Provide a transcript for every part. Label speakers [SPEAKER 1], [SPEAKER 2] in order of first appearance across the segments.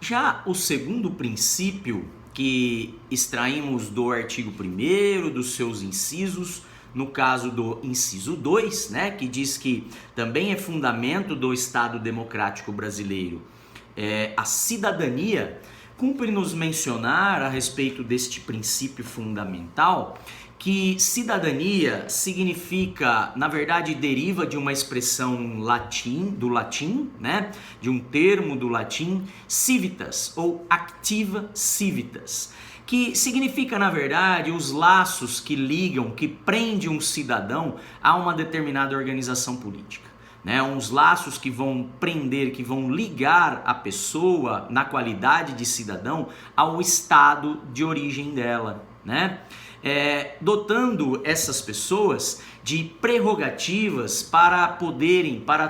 [SPEAKER 1] Já o segundo princípio, que extraímos do artigo 1º, dos seus incisos, no caso do inciso 2, né, que diz que também é fundamento do Estado Democrático Brasileiro, a cidadania, cumpre-nos mencionar a respeito deste princípio fundamental que cidadania significa, na verdade, deriva de uma expressão do latim, né? De um termo do latim, civitas ou activa civitas, que significa, na verdade, os laços que ligam, que prendem um cidadão a uma determinada organização política. Né, uns laços que vão prender, que vão ligar a pessoa, na qualidade de cidadão, ao estado de origem dela, né? Dotando essas pessoas de prerrogativas para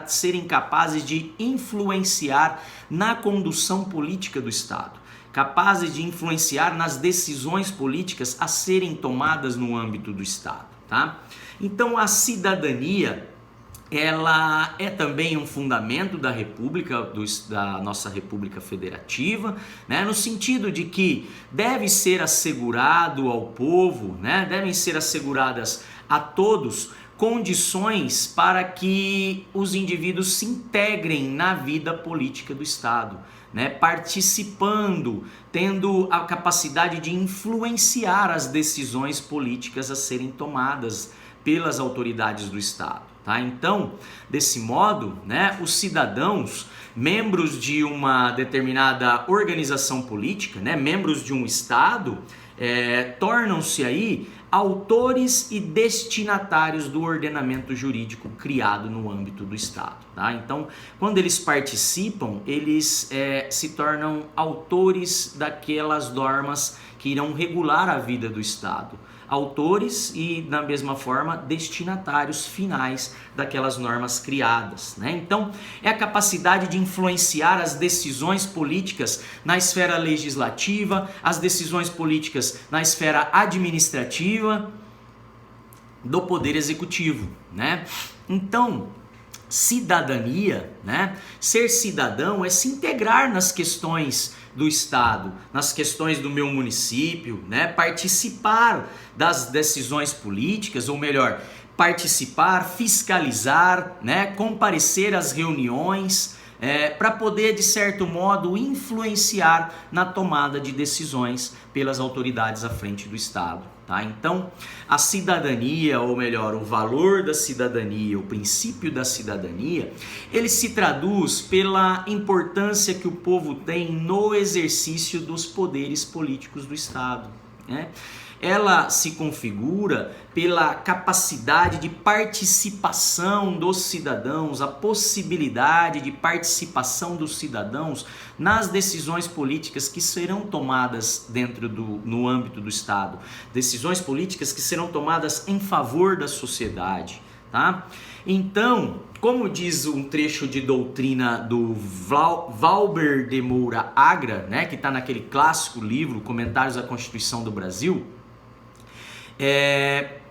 [SPEAKER 1] serem capazes de influenciar na condução política do Estado, capazes de influenciar nas decisões políticas a serem tomadas no âmbito do Estado, tá? Então a cidadania, ela é também um fundamento da República, da nossa República Federativa, né? No sentido de que deve ser assegurado ao povo, né? Devem ser asseguradas a todos condições para que os indivíduos se integrem na vida política do Estado, né? Participando, tendo a capacidade de influenciar as decisões políticas a serem tomadas pelas autoridades do Estado. Tá? Então, desse modo, né, os cidadãos, membros de uma determinada organização política, né, membros de um Estado, tornam-se aí autores e destinatários do ordenamento jurídico criado no âmbito do Estado. Tá? Então, quando eles participam, eles se tornam autores daquelas normas que irão regular a vida do Estado. Autores e, da mesma forma, destinatários finais daquelas normas criadas, né? Então, é a capacidade de influenciar as decisões políticas na esfera legislativa, as decisões políticas na esfera administrativa do Poder Executivo, né? Então, cidadania, né? Ser cidadão é se integrar nas questões do Estado, nas questões do meu município, né? Participar das decisões políticas, ou melhor, participar, fiscalizar, né? Comparecer às reuniões, para poder, de certo modo, influenciar na tomada de decisões pelas autoridades à frente do Estado. Tá? Então, a cidadania, ou melhor, o valor da cidadania, o princípio da cidadania, ele se traduz pela importância que o povo tem no exercício dos poderes políticos do Estado, né? Ela se configura pela capacidade de participação dos cidadãos, a possibilidade de participação dos cidadãos nas decisões políticas que serão tomadas no âmbito do Estado, decisões políticas que serão tomadas em favor da sociedade, tá? Então, como diz um trecho de doutrina do Valber de Moura Agra, né, que está naquele clássico livro Comentários à Constituição do Brasil,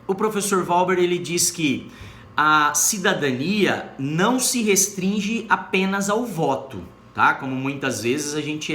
[SPEAKER 1] o professor Valber, ele diz que a cidadania não se restringe apenas ao voto, tá? Como muitas vezes a gente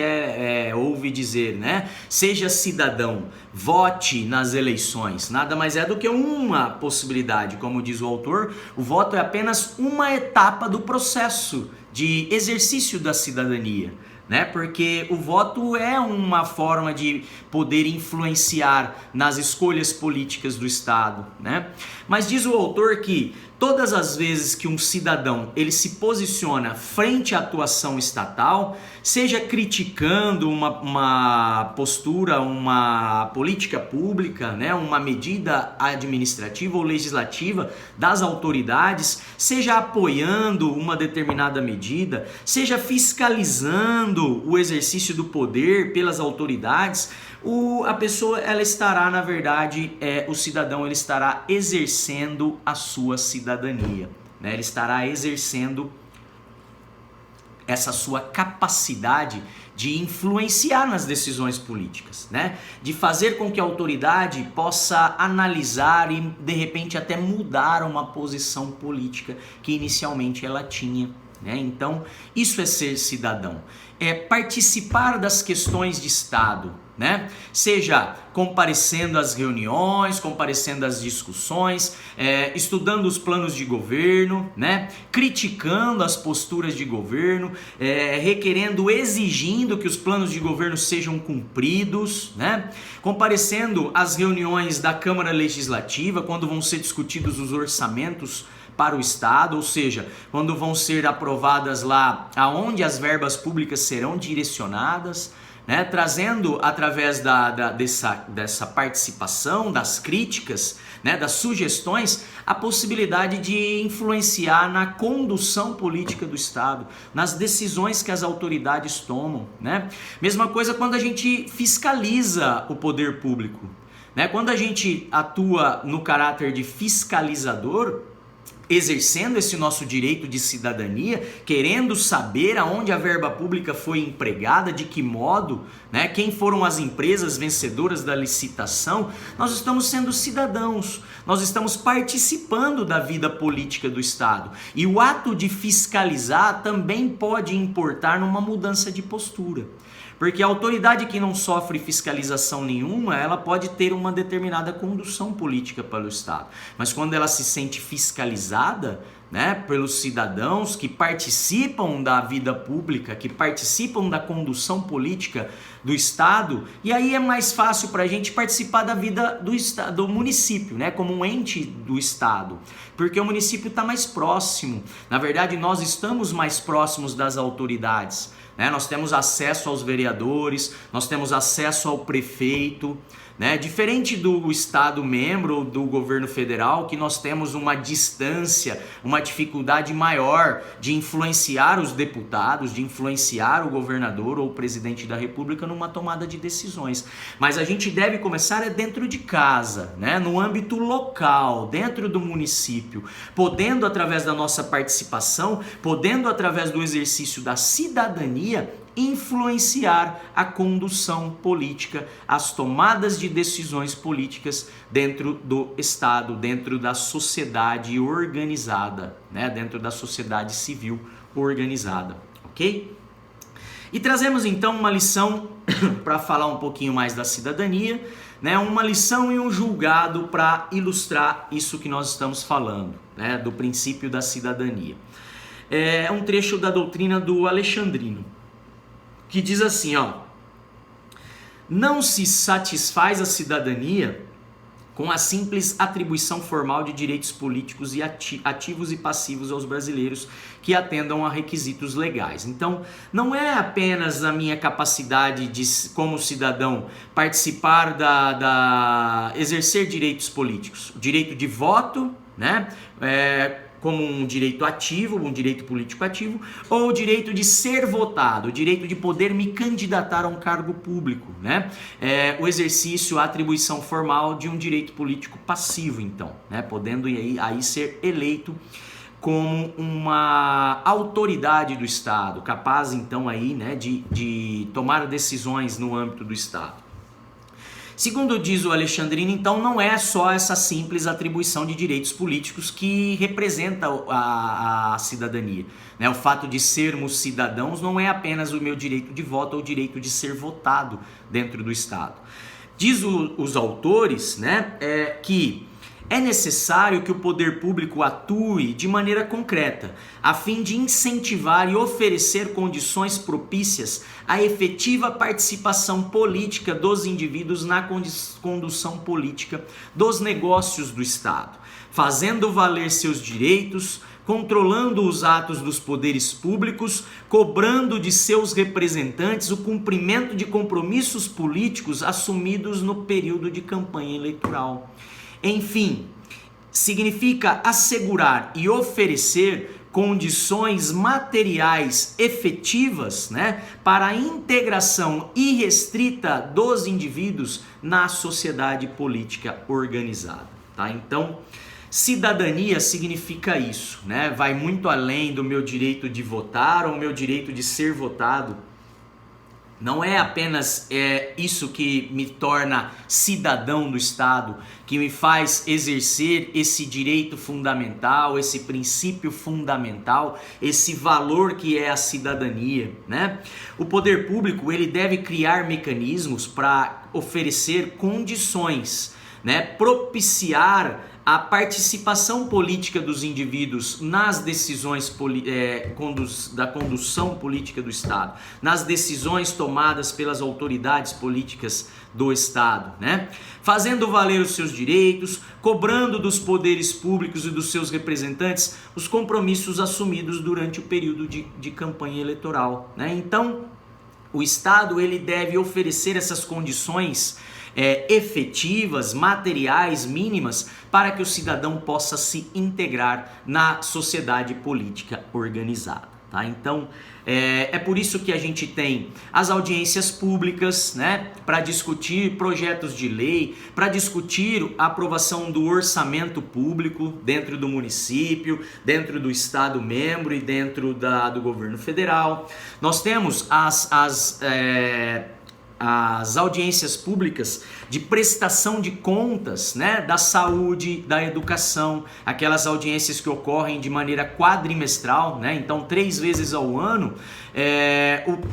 [SPEAKER 1] ouve dizer, né? Seja cidadão, vote nas eleições. Nada mais é do que uma possibilidade. Como diz o autor, o voto é apenas uma etapa do processo de exercício da cidadania, né? Porque o voto é uma forma de poder influenciar nas escolhas políticas do Estado, né? Mas diz o autor que todas as vezes que um cidadão ele se posiciona frente à atuação estatal, seja criticando uma postura, uma política pública, né, uma medida administrativa ou legislativa das autoridades, seja apoiando uma determinada medida, seja fiscalizando o exercício do poder pelas autoridades, a pessoa, ela estará, na verdade, o cidadão, ele estará exercendo a sua cidadania, né? Ele estará exercendo essa sua capacidade de influenciar nas decisões políticas, né? De fazer com que a autoridade possa analisar e, de repente, até mudar uma posição política que inicialmente ela tinha, né? Então, isso é ser cidadão, é participar das questões de Estado, né? Seja comparecendo às reuniões, comparecendo às discussões, estudando os planos de governo, né? Criticando as posturas de governo, requerendo, exigindo que os planos de governo sejam cumpridos, né? Comparecendo às reuniões da Câmara Legislativa, quando vão ser discutidos os orçamentos para o Estado, ou seja, quando vão ser aprovadas lá aonde as verbas públicas serão direcionadas, né? Trazendo através dessa participação, das críticas, né? Das sugestões, a possibilidade de influenciar na condução política do Estado, nas decisões que as autoridades tomam, né? Mesma coisa quando a gente fiscaliza o poder público, né? Quando a gente atua no caráter de fiscalizador, exercendo esse nosso direito de cidadania, querendo saber aonde a verba pública foi empregada, de que modo, né? Quem foram as empresas vencedoras da licitação, nós estamos sendo cidadãos, nós estamos participando da vida política do Estado. E o ato de fiscalizar também pode importar numa mudança de postura. Porque a autoridade que não sofre fiscalização nenhuma, ela pode ter uma determinada condução política pelo Estado. Mas quando ela se sente fiscalizada, né, pelos cidadãos que participam da vida pública, que participam da condução política do Estado, e aí é mais fácil para a gente participar da vida do município, né, como um ente do Estado, porque o município está mais próximo. Na verdade, nós estamos mais próximos das autoridades. Nós temos acesso aos vereadores, nós temos acesso ao prefeito, né? Diferente do Estado membro ou do governo federal, que nós temos uma distância, uma dificuldade maior de influenciar os deputados, de influenciar o governador ou o presidente da República numa tomada de decisões. Mas a gente deve começar dentro de casa, né? No âmbito local, dentro do município, podendo através da nossa participação, podendo através do exercício da cidadania, influenciar a condução política, as tomadas de decisões políticas dentro do Estado, dentro da sociedade organizada, né? Dentro da sociedade civil organizada, ok? E trazemos então uma lição para falar um pouquinho mais da cidadania, né? Uma lição e um julgado para ilustrar isso que nós estamos falando, né? Do princípio da cidadania. É um trecho da doutrina do Alexandrino, que diz assim, ó: não se satisfaz a cidadania com a simples atribuição formal de direitos políticos e ativos e passivos aos brasileiros que atendam a requisitos legais. Então, não é apenas a minha capacidade de, como cidadão, participar exercer direitos políticos, o direito de voto, né? Como um direito ativo, um direito político ativo, ou o direito de ser votado, o direito de poder me candidatar a um cargo público, né? O exercício, a atribuição formal de um direito político passivo, então, né? Podendo aí ser eleito como uma autoridade do Estado, capaz então aí, né, de tomar decisões no âmbito do Estado. Segundo diz o Alexandrino, então, não é só essa simples atribuição de direitos políticos que representa a cidadania, né? O fato de sermos cidadãos não é apenas o meu direito de voto ou o direito de ser votado dentro do Estado. Diz os autores, né, que é necessário que o poder público atue de maneira concreta, a fim de incentivar e oferecer condições propícias à efetiva participação política dos indivíduos na condução política dos negócios do Estado, fazendo valer seus direitos, controlando os atos dos poderes públicos, cobrando de seus representantes o cumprimento de compromissos políticos assumidos no período de campanha eleitoral. Enfim, significa assegurar e oferecer condições materiais efetivas, né, para a integração irrestrita dos indivíduos na sociedade política organizada, tá? Então, cidadania significa isso, né? Vai muito além do meu direito de votar ou meu direito de ser votado. Não é apenas isso que me torna cidadão do Estado, que me faz exercer esse direito fundamental, esse princípio fundamental, esse valor que é a cidadania, né? O poder público, ele deve criar mecanismos para oferecer condições, né? Propiciar a participação política dos indivíduos nas decisões da condução política do Estado, nas decisões tomadas pelas autoridades políticas do Estado, né? Fazendo valer os seus direitos, cobrando dos poderes públicos e dos seus representantes os compromissos assumidos durante o período de campanha eleitoral, né? Então, o Estado, ele deve oferecer essas condições efetivas, materiais, mínimas, para que o cidadão possa se integrar na sociedade política organizada, tá? Então, é por isso que a gente tem as audiências públicas, né, para discutir projetos de lei, para discutir a aprovação do orçamento público dentro do município, dentro do Estado membro e dentro do governo federal. Nós temos as audiências públicas de prestação de contas, né, da saúde, da educação, aquelas audiências que ocorrem de maneira quadrimestral, né? Então 3 vezes ao ano,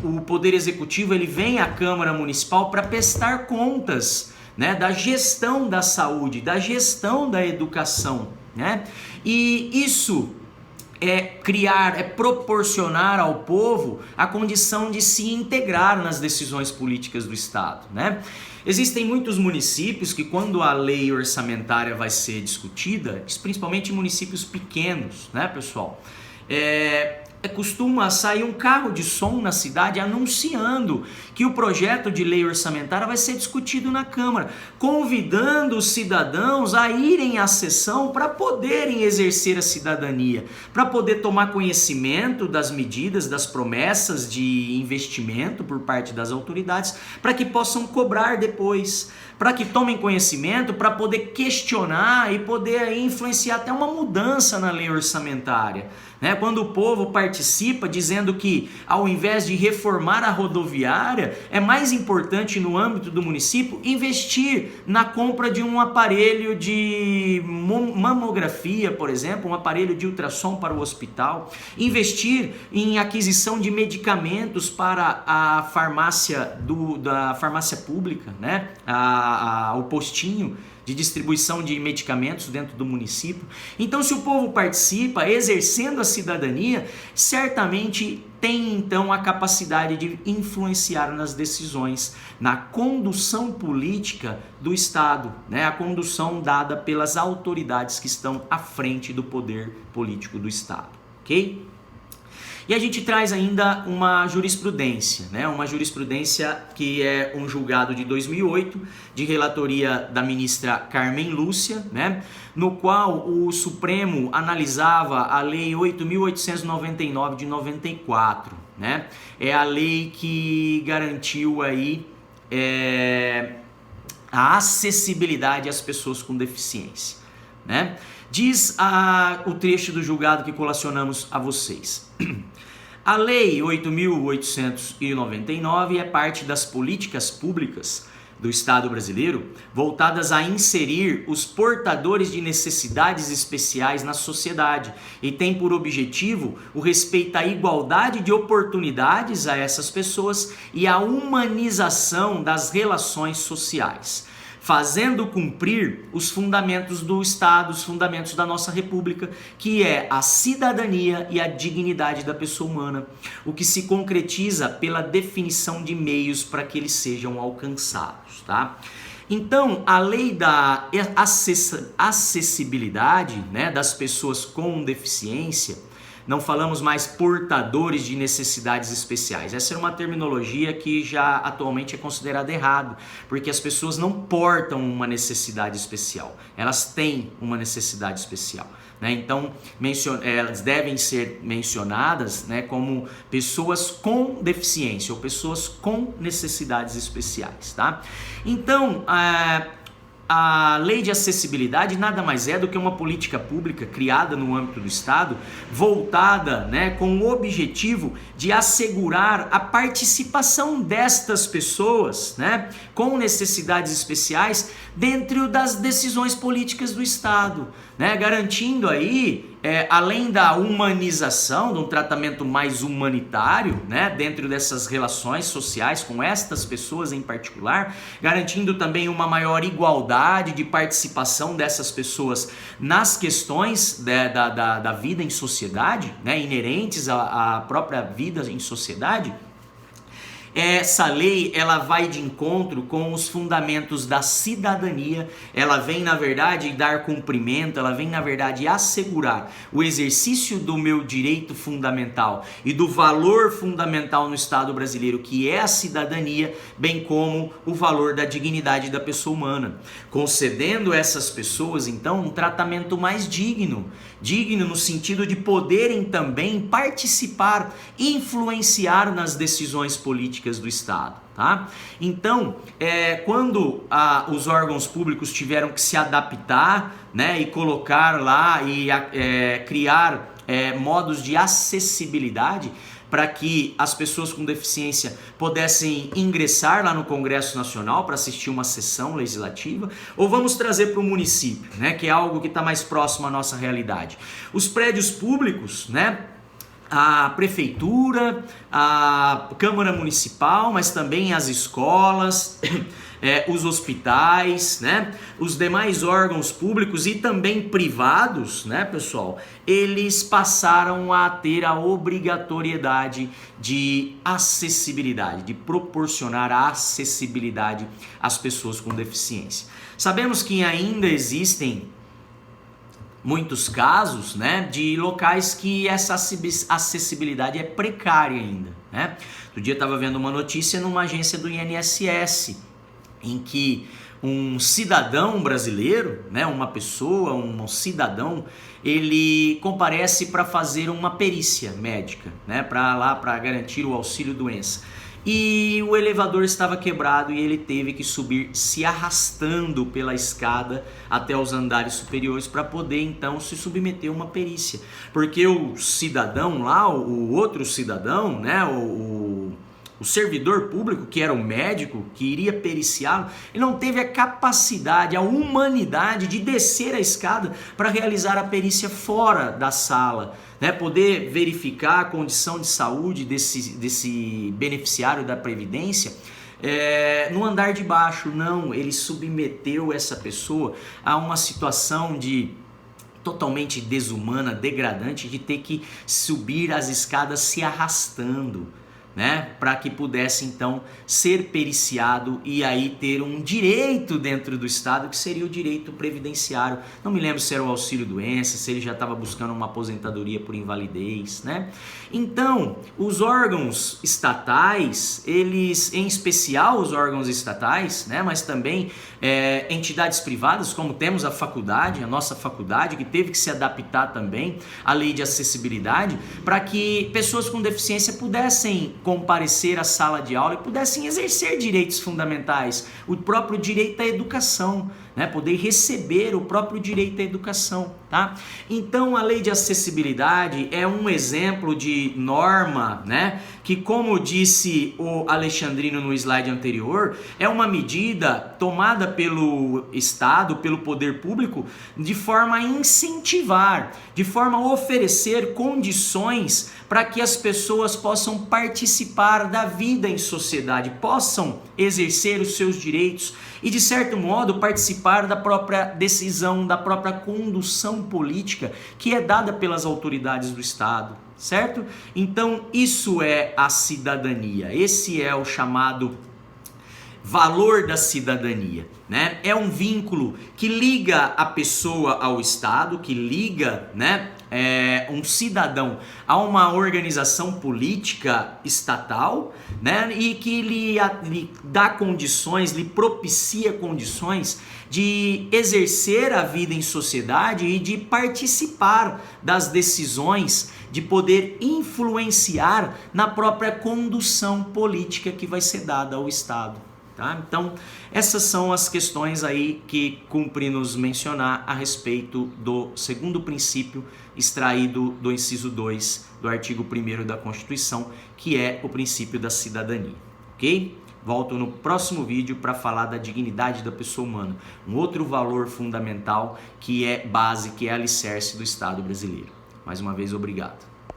[SPEAKER 1] o Poder Executivo, ele vem à Câmara Municipal para prestar contas, né, da gestão da saúde, da gestão da educação, né? E isso proporcionar ao povo a condição de se integrar nas decisões políticas do Estado, né? Existem muitos municípios que, quando a lei orçamentária vai ser discutida, principalmente municípios pequenos, né, pessoal? Costuma sair um carro de som na cidade anunciando que o projeto de lei orçamentária vai ser discutido na Câmara, convidando os cidadãos a irem à sessão para poderem exercer a cidadania, para poder tomar conhecimento das medidas, das promessas de investimento por parte das autoridades, para que possam cobrar depois, para que tomem conhecimento, para poder questionar e poder influenciar até uma mudança na lei orçamentária, né? Quando o povo participa dizendo que, ao invés de reformar a rodoviária, é mais importante no âmbito do município investir na compra de um aparelho de mamografia, por exemplo, um aparelho de ultrassom para o hospital, investir em aquisição de medicamentos para a farmácia da farmácia pública, né? O postinho de distribuição de medicamentos dentro do município. Então, se o povo participa, exercendo a cidadania, certamente tem então a capacidade de influenciar nas decisões, na condução política do Estado, né? A condução dada pelas autoridades que estão à frente do poder político do Estado, ok? E a gente traz ainda uma jurisprudência, né? Uma jurisprudência que é um julgado de 2008, de relatoria da ministra Carmen Lúcia, né? No qual o Supremo analisava a Lei 8.899 de 94, né? É a lei que garantiu aí a acessibilidade às pessoas com deficiência, né? Diz o trecho do julgado que colacionamos a vocês. A Lei 8.899 é parte das políticas públicas do Estado brasileiro voltadas a inserir os portadores de necessidades especiais na sociedade e tem por objetivo o respeito à igualdade de oportunidades a essas pessoas e a humanização das relações sociais, fazendo cumprir os fundamentos do Estado, os fundamentos da nossa República, que é a cidadania e a dignidade da pessoa humana, o que se concretiza pela definição de meios para que eles sejam alcançados, tá? Então, a lei da acessibilidade, né, das pessoas com deficiência, não falamos mais portadores de necessidades especiais. Essa é uma terminologia que já atualmente é considerada errado, porque as pessoas não portam uma necessidade especial, elas têm uma necessidade especial, né? Então, elas devem ser mencionadas, né, como pessoas com deficiência ou pessoas com necessidades especiais, tá? Então, a lei de acessibilidade nada mais é do que uma política pública criada no âmbito do Estado, voltada, né, com o objetivo de assegurar a participação destas pessoas, né, com necessidades especiais dentro das decisões políticas do Estado, né, garantindo aí, além da humanização, de um tratamento mais humanitário, né, dentro dessas relações sociais com estas pessoas em particular, garantindo também uma maior igualdade de participação dessas pessoas nas questões da vida em sociedade, né, inerentes à própria vida em sociedade. Essa lei, ela vai de encontro com os fundamentos da cidadania, ela vem na verdade dar cumprimento, ela vem na verdade assegurar o exercício do meu direito fundamental e do valor fundamental no Estado brasileiro, que é a cidadania, bem como o valor da dignidade da pessoa humana, concedendo a essas pessoas então um tratamento mais digno no sentido de poderem também participar, influenciar nas decisões políticas do Estado, tá? Então, quando os órgãos públicos tiveram que se adaptar, né, e colocar lá e criar modos de acessibilidade para que as pessoas com deficiência pudessem ingressar lá no Congresso Nacional para assistir uma sessão legislativa, ou vamos trazer para o município, né, que é algo que está mais próximo à nossa realidade. Os prédios públicos, né, a prefeitura, a Câmara Municipal, mas também as escolas, os hospitais, né, os demais órgãos públicos e também privados, né, pessoal, eles passaram a ter a obrigatoriedade de acessibilidade, de proporcionar a acessibilidade às pessoas com deficiência. Sabemos que ainda existem muitos casos, né, de locais que essa acessibilidade é precária ainda, né? Outro dia eu estava vendo uma notícia numa agência do INSS, em que um cidadão brasileiro, né, uma pessoa, um cidadão, ele comparece para fazer uma perícia médica, né, para garantir o auxílio doença. E o elevador estava quebrado e ele teve que subir se arrastando pela escada até os andares superiores para poder então se submeter a uma perícia. Porque o cidadão lá, o outro cidadão, né, o servidor público, que era o médico que iria periciá-lo, ele não teve a capacidade, a humanidade de descer a escada para realizar a perícia fora da sala, né? Poder verificar a condição de saúde desse beneficiário da Previdência no andar de baixo. Não, ele submeteu essa pessoa a uma situação totalmente desumana, degradante, de ter que subir as escadas se arrastando, né, para que pudesse então ser periciado e aí ter um direito dentro do Estado, que seria o direito previdenciário. Não me lembro se era o auxílio doença, se ele já estava buscando uma aposentadoria por invalidez, né? Então, os órgãos estatais, eles, em especial os órgãos estatais, né, mas também entidades privadas, como temos a faculdade, a nossa faculdade, que teve que se adaptar também à lei de acessibilidade, para que pessoas com deficiência pudessem comparecer à sala de aula e pudessem exercer direitos fundamentais, o próprio direito à educação, né? Poder receber o próprio direito à educação, tá? Então a lei de acessibilidade é um exemplo de norma, né, que, como disse o Alexandrino no slide anterior, é uma medida tomada pelo Estado, pelo poder público, de forma a incentivar, de forma a oferecer condições para que as pessoas possam participar da vida em sociedade, possam exercer os seus direitos e, de certo modo, participar da própria decisão, da própria condução política que é dada pelas autoridades do Estado, certo? Então, isso é a cidadania, esse é o chamado valor da cidadania, né? É um vínculo que liga a pessoa ao Estado, que liga, né, um cidadão a uma organização política estatal, né, e que lhe dá condições, lhe propicia condições de exercer a vida em sociedade e de participar das decisões, de poder influenciar na própria condução política que vai ser dada ao Estado. Tá? Então, essas são as questões aí que cumpre nos mencionar a respeito do segundo princípio extraído do inciso 2 do artigo 1º da Constituição, que é o princípio da cidadania, ok? Volto no próximo vídeo para falar da dignidade da pessoa humana, um outro valor fundamental que é base, que é alicerce do Estado brasileiro. Mais uma vez, obrigado.